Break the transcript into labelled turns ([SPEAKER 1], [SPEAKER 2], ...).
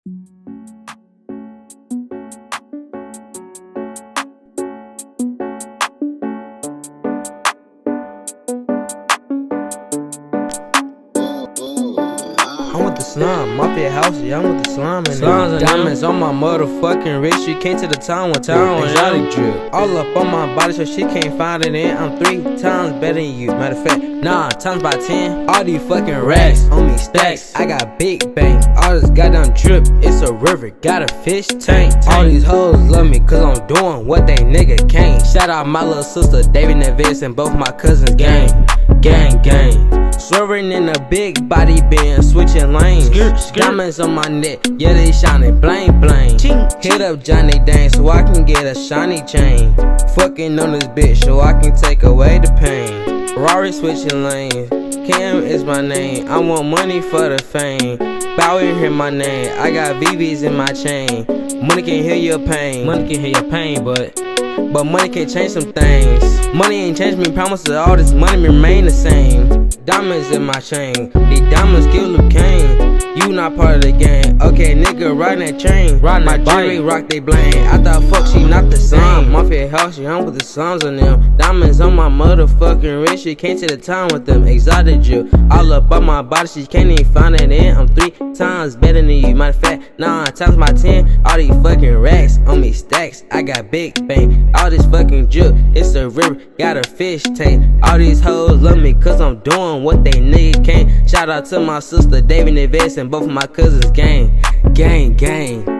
[SPEAKER 1] I'm with the slime, mafia house, yeah, I'm with the slime and diamonds on my motherfucking wrist. She came to the town with exotic drip all up on my body, so she can't find it in. I'm 3 times better than you. Matter of fact, nah, times by 10. All these fucking racks on me stacks. I got big bang, all this goddamn drip. It's a river, got a fish tank. All these hoes love me cause I'm doing what they nigga can't. Shout out my little sister, David Neves, and both my cousins. Gang, gang, gang. Swerving in a big body band, switching lanes. Diamonds on my neck, yeah, they shining bling bling. Hit up Johnny Dang so I can get a shiny chain. Fucking on this bitch so I can take away the pain. Rari switching lanes, Cam is my name. I want money for the fame. Bow and hear my name, I got VVs in my chain. Money can heal your pain. Money can heal your pain, but money can change some things. Money ain't changed me, promises all this money remain the same. Diamonds in my chain, these diamonds kill Luke Kane. You not part of the game, okay nigga riding that chain. My jewelry rock they blame, I thought fuck she not the same. Mafia house, yeah, I'm with the slimes on them. Diamonds on my motherfucking wrist, she came to the town with them exotic drip all up on my body, she can't even find it in. I'm 3 times better than you, matter of fact, nah, times by 10. All these fucking racks on me stacks, I got big bang. All this fucking drip, it's a river, got a fish tank. All these hoes love me cause I'm doing what they nigga can't. Shout out to my sister, David Neves, and both of my cousins. Gang, gang, gang.